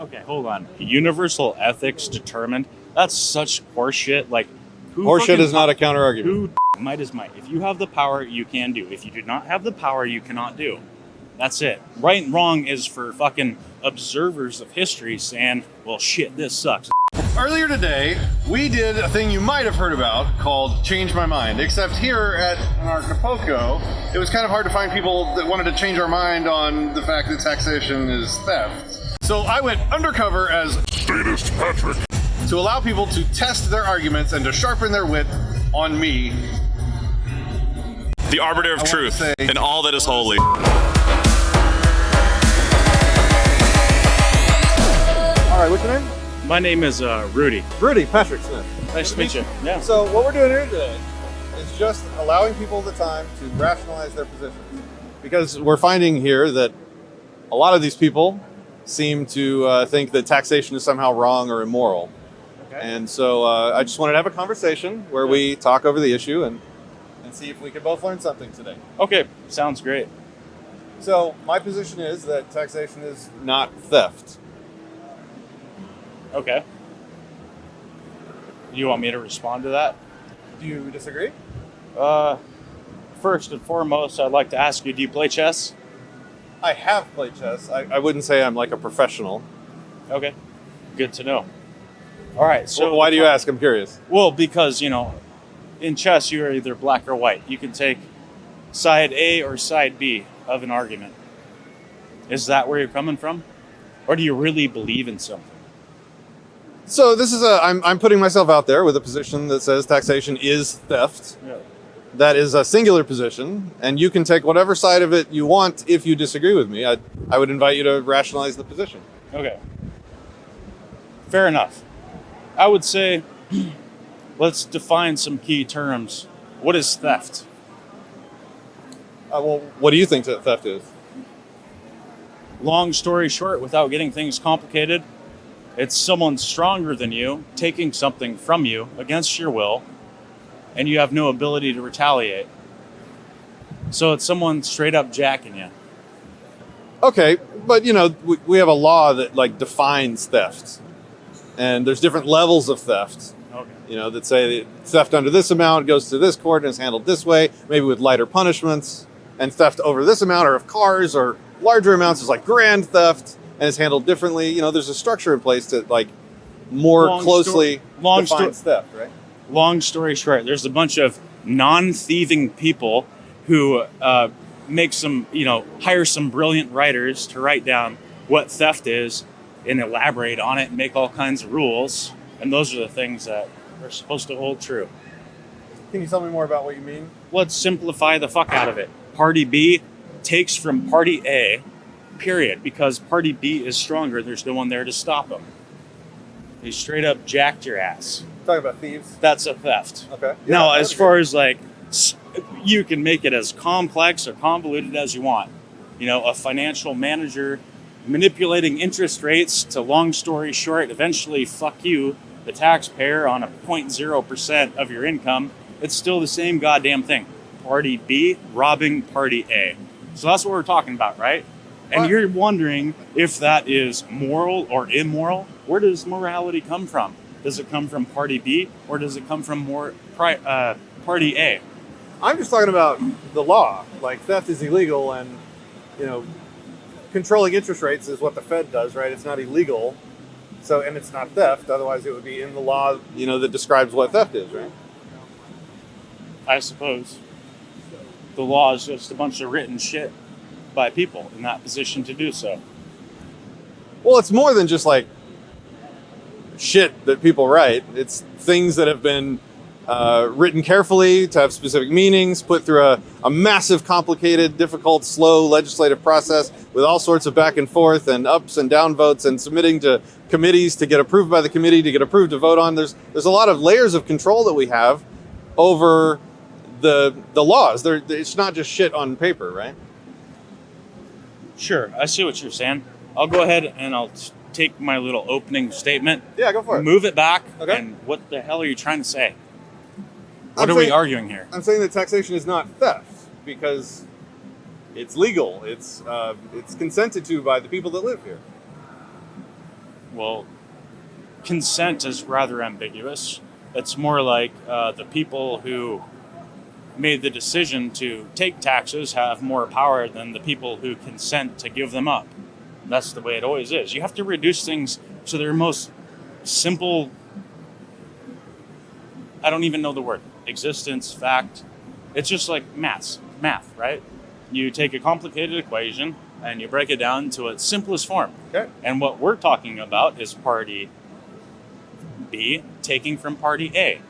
Okay, hold on. Universal ethics determined? That's such horseshit. Like, Horseshit is not a counter argument. Who might is might. If you have the power, you can do. If you do not have the power, you cannot do. That's it. Right and wrong is for fucking observers of history saying, well, shit, this sucks. Earlier today, we did a thing you might have heard about called Change My Mind, except here at Acapulco, it was kind of hard to find people that wanted to change our mind on the fact that taxation is theft. So I went undercover as Statist Patrick to allow people to test their arguments and to sharpen their wit on me. The arbiter of truth and all that is holy. All right, what's your name? My name is Rudy. Rudy, Patrick Smith. Nice to meet you. Yeah. So what we're doing here today is just allowing people the time to rationalize their positions. Because we're finding here that a lot of these people seem to think that taxation is somehow wrong or immoral. Okay. And so I just wanted to have a conversation where we talk over the issue and see if we can both learn something today. Okay, sounds great. So my position is that taxation is not theft. Okay. You want me to respond to that? Do you disagree? First and foremost, I'd like to ask you, do you play chess? I have played chess. I wouldn't say I'm like a professional. Okay. Good to know. All right. So well, why do you ask? I'm curious. Well, because, in chess, you're either black or white. You can take side A or side B of an argument. Is that where you're coming from? Or do you really believe in something? So this is I'm putting myself out there with a position that says taxation is theft. Yeah. That is a singular position, and you can take whatever side of it you want if you disagree with me. I would invite you to rationalize the position. Okay. Fair enough. I would say, let's define some key terms. What is theft? Well, what do you think that theft is? Long story short, without getting things complicated, it's someone stronger than you taking something from you against your will, and you have no ability to retaliate. So it's someone straight up jacking you. Okay, but we have a law that defines theft, and there's different levels of theft. Okay. That say theft under this amount goes to this court and is handled this way, maybe with lighter punishments, and theft over this amount or of cars or larger amounts is like grand theft and is handled differently. There's a structure in place that more closely defines theft, right? Long story short, there's a bunch of non-thieving people who hire some brilliant writers to write down what theft is and elaborate on it and make all kinds of rules. And those are the things that are supposed to hold true. Can you tell me more about what you mean? Let's simplify the fuck out of it. Party B takes from Party A, period, because Party B is stronger. There's no one there to stop him. He straight up jacked your ass. Talking about thieves? That's a theft. Okay. Yeah, now, as far as you can make it as complex or convoluted as you want. A financial manager manipulating interest rates to, long story short, eventually fuck you, the taxpayer, on a 0.0% of your income. It's still the same goddamn thing. Party B robbing Party A. So that's what we're talking about, right? And you're wondering if that is moral or immoral. Where does morality come from? Does it come from Party B or does it come from Party A? I'm just talking about the law. Theft is illegal, and controlling interest rates is what the Fed does, right? It's not illegal, and it's not theft. Otherwise, it would be in the law, that describes what theft is, right? I suppose the law is just a bunch of written shit by people in that position to do so. Well, it's more than just shit that people write. It's things that have been written carefully to have specific meanings, put through a massive, complicated, difficult, slow legislative process with all sorts of back and forth and ups and down votes and submitting to committees to get approved by the committee to get approved to vote on. There's a lot of layers of control that we have over the laws. It's not just shit on paper, right? Sure, I see what you're saying. I'll go ahead and I'll take my little opening statement. Yeah, go for it. Move it back. Okay. And what the hell are you trying to say? What are we arguing here? I'm saying that taxation is not theft because it's legal. It's consented to by the people that live here. Well, consent is rather ambiguous. It's more like the people who made the decision to take taxes have more power than the people who consent to give them up. That's the way it always is. You have to reduce things to their most simple, I don't even know the word, existence, fact. It's just like math, right? You take a complicated equation and you break it down to its simplest form. Okay. And what we're talking about is party B taking from party A.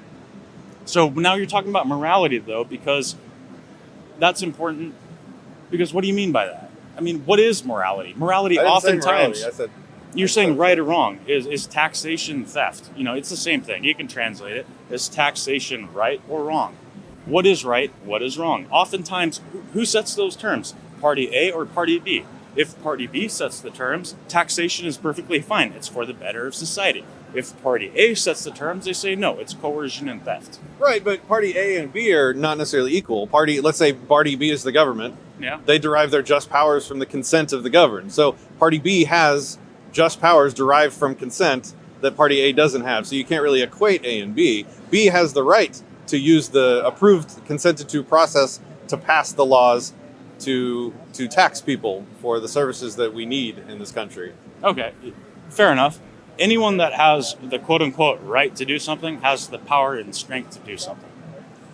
So now you're talking about morality, though, because that's important. Because what do you mean by that? I mean, what is morality? Morality I didn't say oftentimes, morality. I said you're saying right or wrong. Is taxation theft? You know, it's the same thing. You can translate it. Is taxation right or wrong? What is right? What is wrong? Oftentimes, who sets those terms? Party A or party B? If party B sets the terms, taxation is perfectly fine. It's for the better of society. If party A sets the terms, they say no, it's coercion and theft. right, but party A and B are not necessarily equal. Let's say party B is the government. Yeah. They derive their just powers from the consent of the governed. So party B has just powers derived from consent that party A doesn't have. So you can't really equate A and B. B has the right to use the approved consented to process to pass the laws to tax people for the services that we need in this country. Okay, fair enough. Anyone that has the quote-unquote right to do something has the power and strength to do something.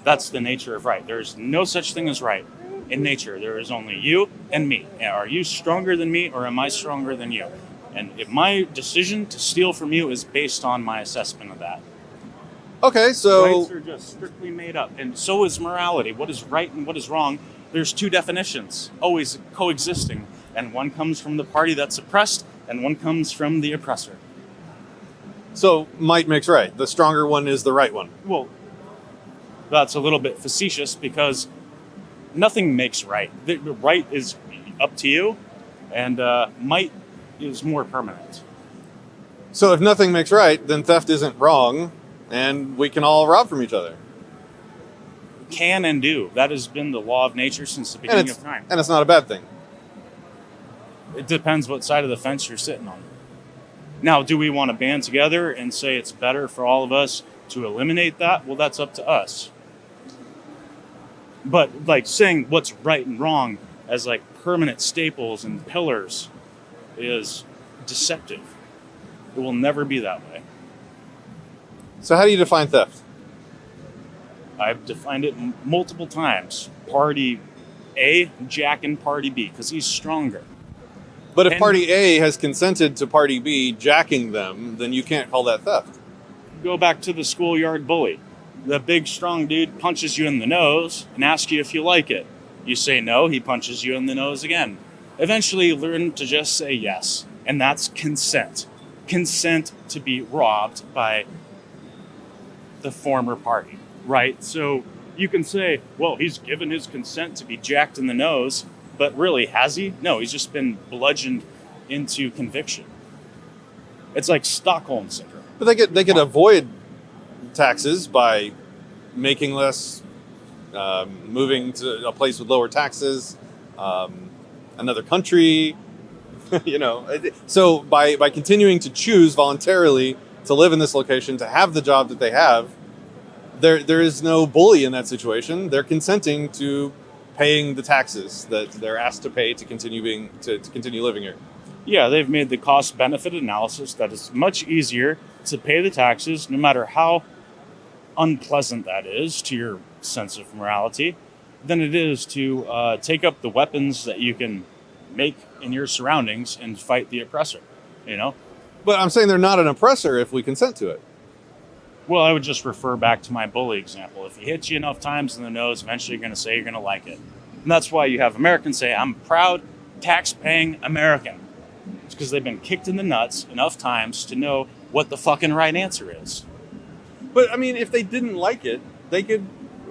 That's the nature of right. There's no such thing as right in nature. There is only you and me. Are you stronger than me or am I stronger than you? And if my decision to steal from you is based on my assessment of that. Okay, so Rights are just strictly made up. And so is morality. What is right and what is wrong? There's two definitions, always coexisting. And one comes from the party that's oppressed and one comes from the oppressor. so might makes right. The stronger one is the right one. Well, that's a little bit facetious because nothing makes right. The right is up to you, and might is more permanent. So if nothing makes right, then theft isn't wrong, and we can all rob from each other. Can and do. That has been the law of nature since the And beginning it's, of time. and it's not a bad thing. It depends what side of the fence you're sitting on. Now, do we want to band together and say it's better for all of us to eliminate that? Well, that's up to us. But like saying what's right and wrong as like permanent staples and pillars is deceptive. It will never be that way. So how do you define theft? I've defined it multiple times. Party A jacking party B because he's stronger. But if And- party A has consented to party B jacking them, then you can't call that theft. Go back to the schoolyard bully. The big strong dude punches you in the nose and asks you if you like it. You say no, he punches you in the nose again. Eventually you learn to just say yes, and that's consent. Consent to be robbed by the former party, right? So you can say, well, he's given his consent to be jacked in the nose, but really, has he? No, he's just been bludgeoned into conviction. It's like Stockholm syndrome. But they could avoid taxes by making less, moving to a place with lower taxes, another country, you know. So by continuing to choose voluntarily to live in this location, to have the job that they have, there is no bully in that situation. They're consenting to paying the taxes that they're asked to pay to continue living here. Yeah, they've made the cost-benefit analysis that it's much easier to pay the taxes, no matter how unpleasant that is to your sense of morality, than it is to take up the weapons that you can make in your surroundings and fight the oppressor, you know? But I'm saying they're not an oppressor if we consent to it. Well, I would just refer back to my bully example. If he hits you enough times in the nose, eventually you're going to say you're going to like it. And that's why you have Americans say, I'm proud, tax-paying American. It's because they've been kicked in the nuts enough times to know what the fucking right answer is. But I mean, if they didn't like it, they could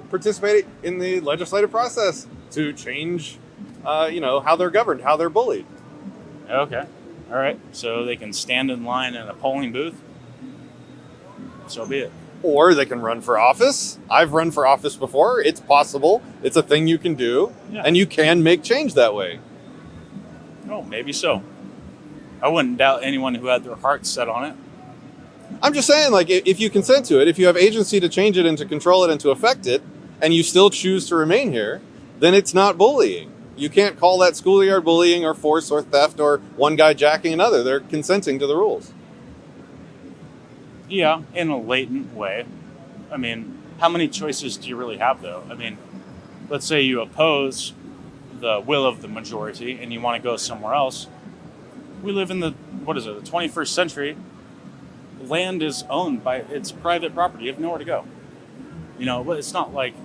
participate in the legislative process to change, how they're governed, how they're bullied. Okay. All right. So they can stand in line in a polling booth. So be it. Or they can run for office. I've run for office before. It's possible. It's a thing you can do. Yeah. And you can make change that way. Oh, maybe so. I wouldn't doubt anyone who had their heart set on it. I'm just saying, like, if you consent to it, if you have agency to change it and to control it and to affect it, and you still choose to remain here, then it's not bullying. You can't call that schoolyard bullying or force or theft or one guy jacking another. They're consenting to the rules. Yeah, in a latent way. I mean, how many choices do you really have, though? I mean, let's say you oppose the will of the majority and you want to go somewhere else. We live in the 21st century. Land is owned by, it's private property. You have nowhere to go. You know, it's not like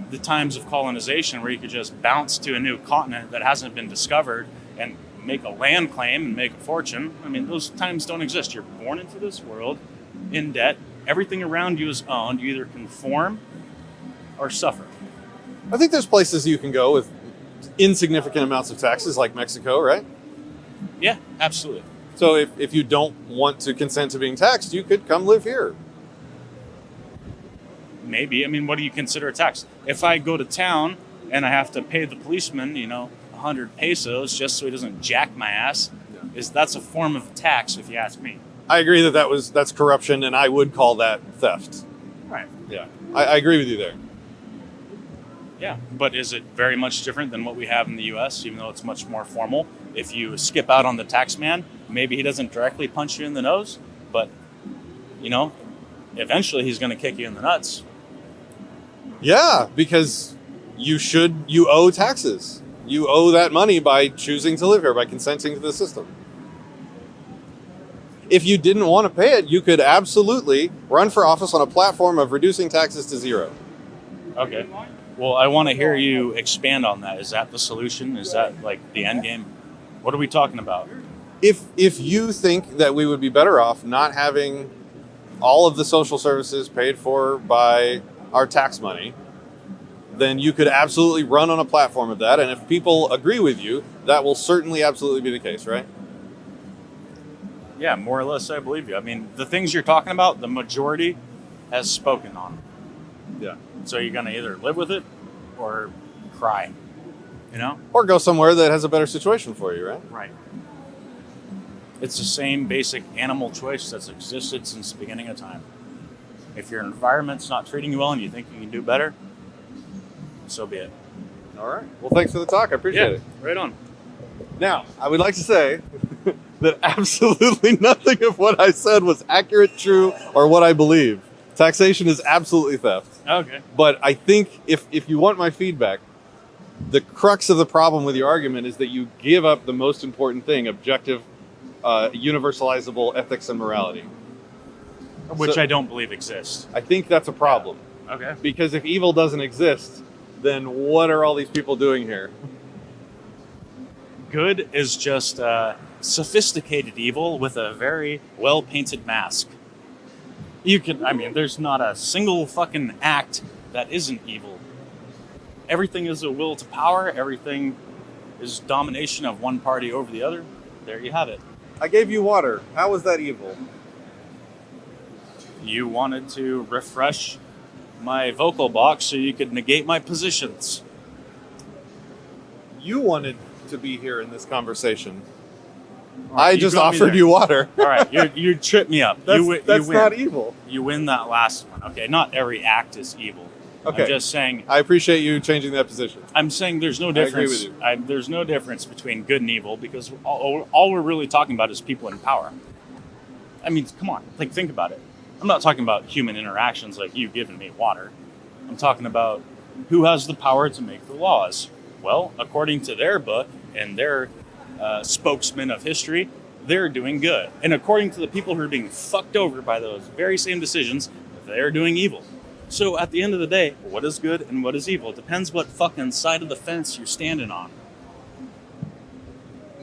the times of colonization where you could just bounce to a new continent that hasn't been discovered and make a land claim and make a fortune. I mean, those times don't exist. You're born into this world in debt. Everything around you is owned. You either conform or suffer. I think there's places you can go with insignificant amounts of taxes, like Mexico, right? Yeah, absolutely. So if you don't want to consent to being taxed, you could come live here. Maybe. I mean, what do you consider a tax? If I go to town and I have to pay the policeman, 100 pesos just so he doesn't jack my ass, that's a form of tax, if you ask me. I agree that's corruption, and I would call that theft. Right. Yeah, I agree with you there. Yeah, but is it very much different than what we have in the U.S., even though it's much more formal? If you skip out on the tax man, maybe he doesn't directly punch you in the nose, but, eventually he's going to kick you in the nuts. Yeah, because you owe taxes. You owe that money by choosing to live here, by consenting to the system. If you didn't want to pay it, you could absolutely run for office on a platform of reducing taxes to zero. Okay. Well, I want to hear you expand on that. Is that the solution? Is that like the end game? What are we talking about? If you think that we would be better off not having all of the social services paid for by our tax money, then you could absolutely run on a platform of that. And if people agree with you, that will certainly absolutely be the case, right? Yeah, more or less, I believe you. I mean, the things you're talking about, the majority has spoken on. Yeah. So you're going to either live with it or cry, Or go somewhere that has a better situation for you, right? Right. It's the same basic animal choice that's existed since the beginning of time. If your environment's not treating you well and you think you can do better, so be it. All right. Well, thanks for the talk. I appreciate it. Right on. Now, I would like to say that absolutely nothing of what I said was accurate, true, or what I believe. Taxation is absolutely theft. Okay. But I think if you want my feedback, the crux of the problem with your argument is that you give up the most important thing, objective, universalizable ethics and morality. Which I don't believe exists. I think that's a problem. Okay. Because if evil doesn't exist, then what are all these people doing here? Good is just sophisticated evil with a very well-painted mask. There's not a single fucking act that isn't evil. Everything is a will to power. Everything is domination of one party over the other. There you have it. I gave you water. How was that evil? You wanted to refresh my vocal box so you could negate my positions. You wanted to be here in this conversation. Right, I just got me offered there. you water. All right, you tripped me up. That's you win. not evil. You win that last one. Okay, not every act is evil. Okay. I'm just saying. I appreciate you changing that position. I'm saying there's no I agree difference. with you. There's no difference between good and evil because all we're really talking about is people in power. I mean, come on, think about it. I'm not talking about human interactions like you giving me water. I'm talking about who has the power to make the laws. Well, according to their book and their spokesman of history, they're doing good. And according to the people who are being fucked over by those very same decisions, they're doing evil. So at the end of the day, what is good and what is evil? It depends what fucking side of the fence you're standing on.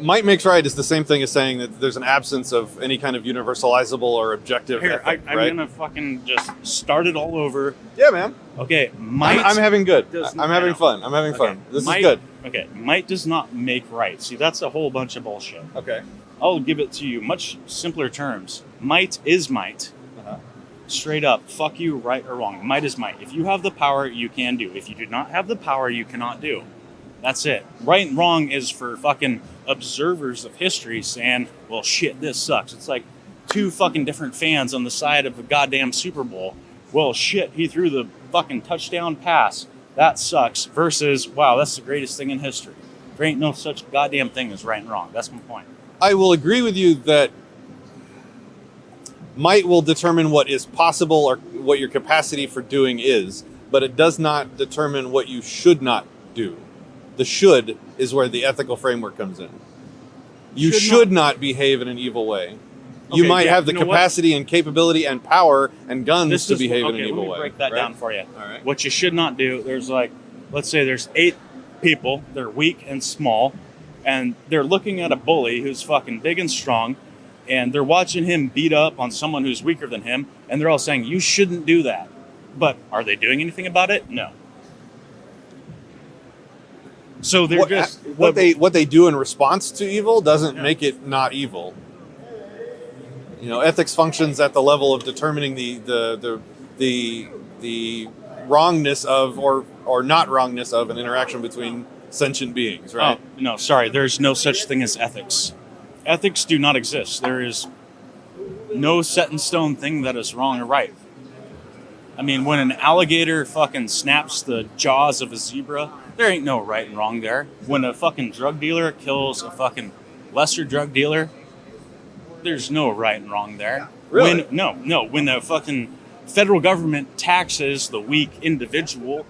Might makes right is the same thing as saying that there's an absence of any kind of universalizable or objective Here, ethic, I'm right? gonna fucking just start it all over. Yeah, man. Okay, might. I'm having good. does- I'm I having know. fun. I'm having Okay, fun. This might- is good. Okay, might does not make right. See, that's a whole bunch of bullshit. Okay. I'll give it to you much simpler terms. Might is might. Uh-huh. Straight up, fuck you, right or wrong. Might is might. If you have the power, you can do. If you do not have the power, you cannot do. That's it. Right and wrong is for fucking observers of history saying, well, shit, this sucks. It's like two fucking different fans on the side of a goddamn Super Bowl. Well, shit, he threw the fucking touchdown pass. That sucks. Versus, wow, that's the greatest thing in history. There ain't no such goddamn thing as right and wrong. That's my point. I will agree with you that might will determine what is possible or what your capacity for doing is, but it does not determine what you should not do. The should is where the ethical framework comes in. You should not behave in an evil way. You might have the capacity and capability and power and guns to behave in an evil way. Let me break that down for you. All right. What you should not do, there's like, let's say there's 8 people, they're weak and small, and they're looking at a bully who's fucking big and strong, and they're watching him beat up on someone who's weaker than him, and they're all saying, you shouldn't do that. But are they doing anything about it? No. So they're what they do in response to evil doesn't make it not evil. You know, ethics functions at the level of determining the wrongness of or not wrongness of an interaction between sentient beings, right? Oh, no, sorry. There's no such thing as ethics. Ethics do not exist. There is no set in stone thing that is wrong or right. I mean, when an alligator fucking snaps the jaws of a zebra, there ain't no right and wrong there. When a fucking drug dealer kills a fucking lesser drug dealer, there's no right and wrong there. Really? When the fucking federal government taxes the weak individual,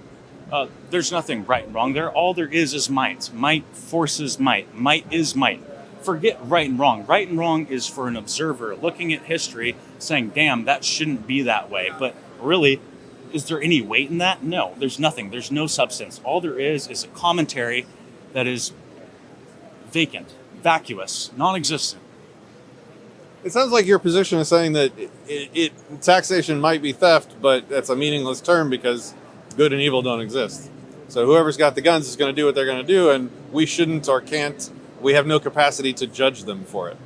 there's nothing right and wrong there. All there is might. Might forces might. Might is might. Forget right and wrong. Right and wrong is for an observer looking at history saying, damn, that shouldn't be that way. But really, is there any weight in that? No, there's nothing. There's no substance. All there is a commentary that is vacant, vacuous, non-existent. It sounds like your position is saying that taxation might be theft, but that's a meaningless term because good and evil don't exist. So whoever's got the guns is going to do what they're going to do, and we shouldn't or can't. We have no capacity to judge them for it.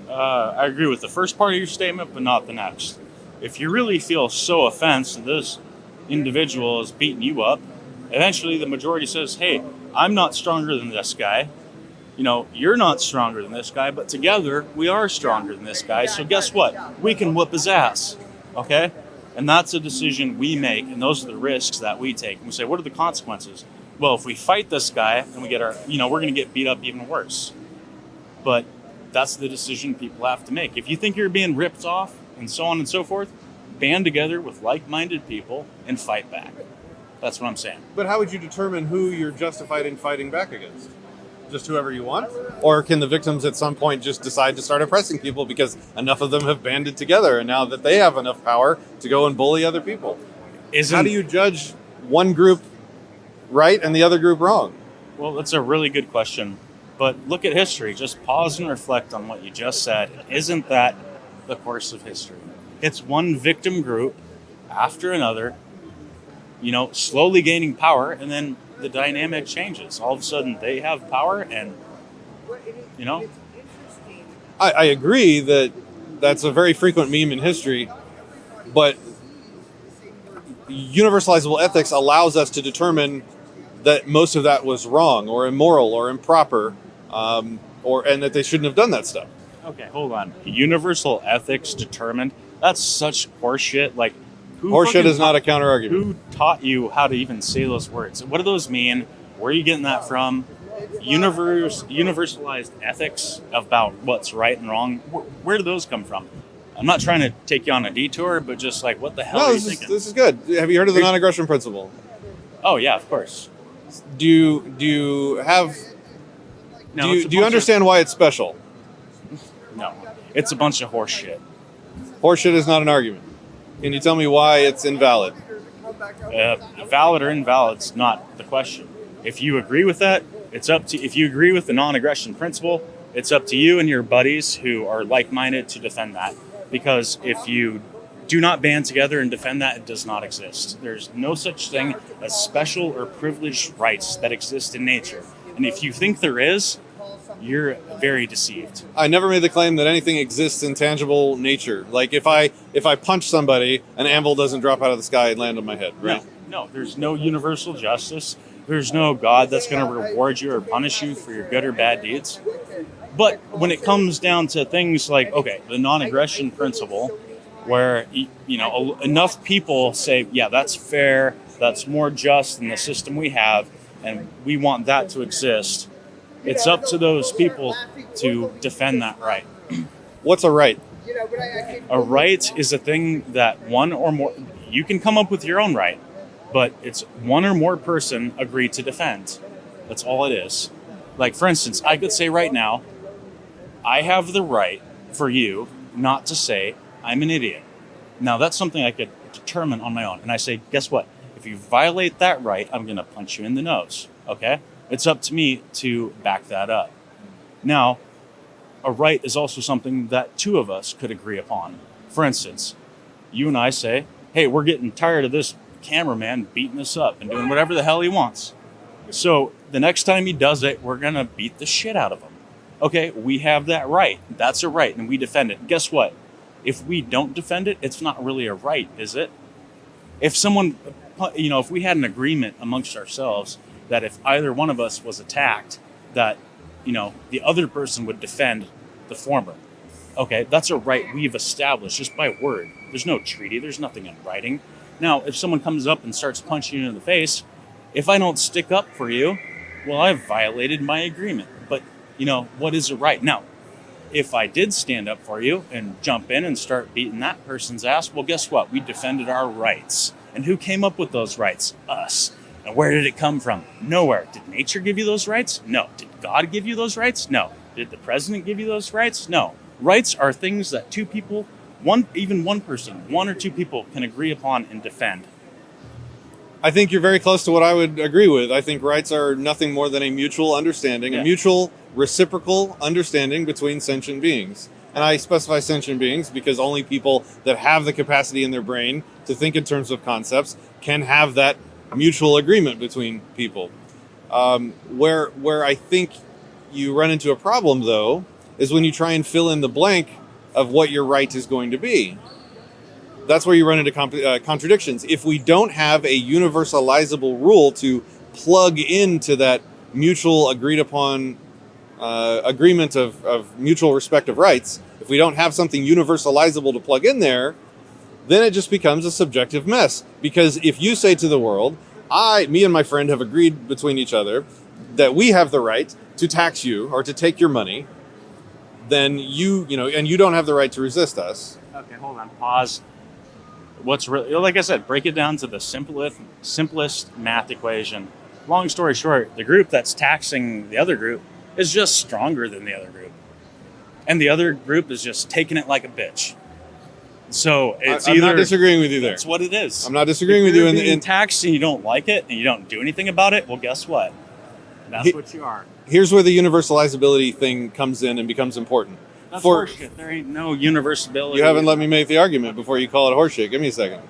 I agree with the first part of your statement, but not the next. If you really feel so offense that this individual is beating you up, eventually the majority says, hey, I'm not stronger than this guy. You know, you're not stronger than this guy, but together we are stronger than this guy. So guess what? We can whoop his ass. Okay? And that's a decision we make, and those are the risks that we take. And we say, what are the consequences? Well, if we fight this guy and we get we're going to get beat up even worse. But that's the decision people have to make. If you think you're being ripped off and so on and so forth, band together with like-minded people and fight back. That's what I'm saying. But how would you determine who you're justified in fighting back against? Just whoever you want? Or can the victims at some point just decide to start oppressing people because enough of them have banded together and now that they have enough power to go and bully other people? How do you judge one group right and the other group wrong? Well, that's a really good question. But look at history. Just pause and reflect on what you just said. Isn't that the course of history? It's one victim group after another, slowly gaining power, and then the dynamic changes. All of a sudden, they have power, and, I agree that that's a very frequent meme in history, but universalizable ethics allows us to determine that most of that was wrong or immoral or improper, and that they shouldn't have done that stuff. Okay, hold on. Universal ethics determined? That's such horseshit. Like, horseshit is not a counter-argument. Who taught you how to even say those words? What do those mean? Where are you getting that from? Universalized ethics about what's right and wrong? Where do those come from? I'm not trying to take you on a detour, but just like, what the hell are you thinking? This is good. Have you heard of the non-aggression principle? Oh, yeah, of course. Do you have... Do you understand why it's special? No. It's a bunch of horseshit. Horseshit is not an argument. Can you tell me why it's invalid? Valid or invalid's not the question. If you agree with that, it's up to... If you agree with the non-aggression principle, it's up to you and your buddies who are like-minded to defend that. Because if you do not band together and defend that, it does not exist. There's no such thing as special or privileged rights that exist in nature. And if you think there is, you're very deceived. I never made the claim that anything exists in tangible nature. Like if I punch somebody, an anvil doesn't drop out of the sky and land on my head, right? No, there's no universal justice. There's no God that's going to reward you or punish you for your good or bad deeds. But when it comes down to things like, okay, the non-aggression principle, where, enough people say, yeah, that's fair, that's more just than the system we have, and we want that to exist, it's up to those people to defend that right. What's a right? A right is a thing that one or more, you can come up with your own right, but it's one or more person agree to defend. That's all it is. Like, for instance, I could say right now, I have the right for you not to say I'm an idiot. Now, that's something I could determine on my own. And I say, guess what? If you violate that right, I'm going to punch you in the nose. Okay? It's up to me to back that up. Now, a right is also something that two of us could agree upon. For instance, you and I say, hey, we're getting tired of this cameraman beating us up and doing whatever the hell he wants. So the next time he does it, we're going to beat the shit out of him. Okay, we have that right. That's a right, and we defend it. Guess what? If we don't defend it, it's not really a right, is it? If someone, if we had an agreement amongst ourselves that if either one of us was attacked, that, the other person would defend the former. Okay, that's a right we've established just by word. There's no treaty. There's nothing in writing. Now, if someone comes up and starts punching you in the face, if I don't stick up for you, well, I've violated my agreement. But, what is a right? Now, if I did stand up for you and jump in and start beating that person's ass, well, guess what? We defended our rights. And who came up with those rights? Us. And where did it come from? Nowhere. Did nature give you those rights? No. Did God give you those rights? No. Did the president give you those rights? No. Rights are things that two people, even one person, one or two people can agree upon and defend. I think you're very close to what I would agree with. I think rights are nothing more than a mutual understanding, a mutual reciprocal understanding between sentient beings. And I specify sentient beings because only people that have the capacity in their brain to think in terms of concepts can have that mutual agreement between people. Where I think you run into a problem, though, is when you try and fill in the blank of what your right is going to be. That's where you run into contradictions. If we don't have a universalizable rule to plug into that mutual agreed upon agreement of mutual respect of rights, if we don't have something universalizable to plug in there, then it just becomes a subjective mess. Because if you say to the world, me and my friend have agreed between each other that we have the right to tax you or to take your money, then and you don't have the right to resist us. Okay, hold on. Pause. What's really, like I said, break it down to the simplest math equation. Long story short, the group that's taxing the other group is just stronger than the other group. And the other group is just taking it like a bitch. So I'm not disagreeing with you there. That's what it is. I'm not disagreeing with you. If you're being taxed and you don't like it and you don't do anything about it, well, guess what? That's what you are. Here's where the universalizability thing comes in and becomes important. That's horseshit. There ain't no universability. You haven't let me make the argument before you call it horseshit. Give me a second.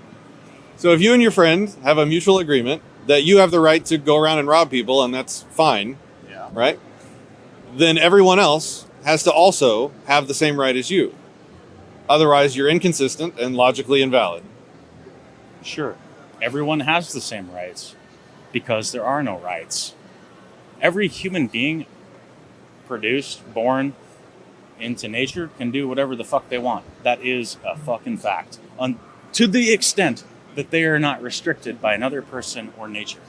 So if you and your friend have a mutual agreement that you have the right to go around and rob people, and that's fine, right? Then everyone else has to also have the same right as you. Otherwise, you're inconsistent and logically invalid. Sure. Everyone has the same rights because there are no rights. Every human being produced, born into nature can do whatever the fuck they want. That is a fucking fact. To the extent that they are not restricted by another person or nature.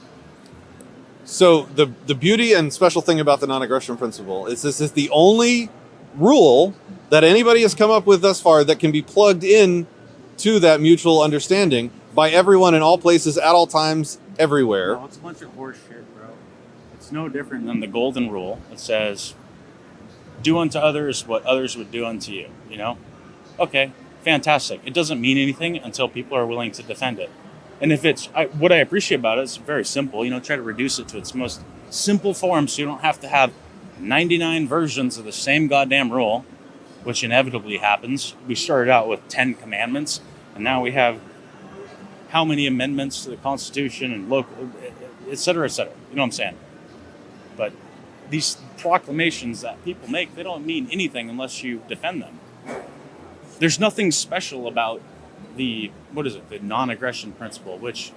So the beauty and special thing about the non-aggression principle is this is the only rule that anybody has come up with thus far that can be plugged in to that mutual understanding by everyone in all places, at all times, everywhere. No, it's a bunch of horse shit, bro. It's no different than the golden rule that says, do unto others what others would do unto you, Okay, fantastic. It doesn't mean anything until people are willing to defend it. And if what I appreciate about it is very simple, try to reduce it to its most simple form so you don't have to have 99 versions of the same goddamn rule, which inevitably happens. We started out with 10 commandments, and now we have how many amendments to the Constitution and local, et cetera, et cetera. You know what I'm saying? But these proclamations that people make, they don't mean anything unless you defend them. There's nothing special about the non-aggression principle, which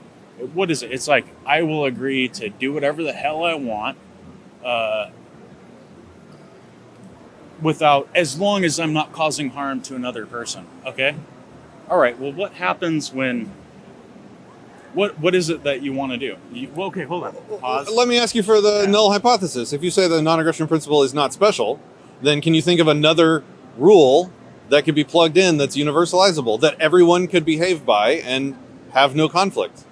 what is it? It's like, I will agree to do whatever the hell I want, without, as long as I'm not causing harm to another person. Okay. All right. Well, what happens when, what is it that you want to do? Well, okay, hold on. Pause. Let me ask you for the null hypothesis. If you say the non-aggression principle is not special, then can you think of another rule that could be plugged in that's universalizable, that everyone could behave by and have no conflict?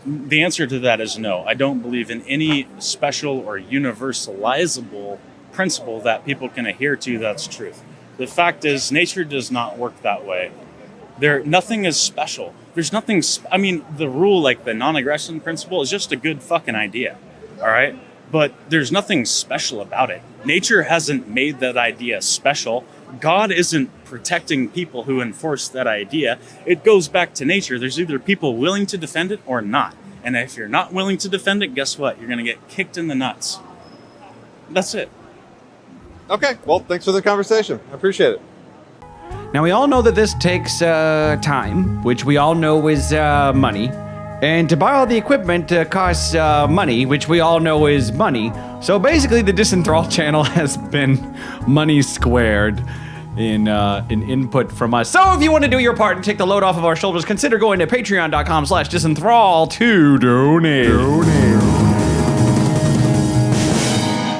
The answer to that is no. I don't believe in any special or universalizable principle that people can adhere to that's truth. The fact is, nature does not work that way. Nothing is special. There's nothing, the rule, like the non-aggression principle, is just a good fucking idea, all right? But there's nothing special about it. Nature hasn't made that idea special. God isn't protecting people who enforce that idea. It goes back to nature. There's either people willing to defend it or not. And if you're not willing to defend it, guess what? You're going to get kicked in the nuts. That's it. Okay, well, thanks for the conversation. I appreciate it. Now, we all know that this takes time, which we all know is money. And to buy all the equipment costs money, which we all know is money. So basically, the Disenthrall channel has been money squared in input from us. So if you want to do your part and take the load off of our shoulders, consider going to patreon.com/disenthrall to donate.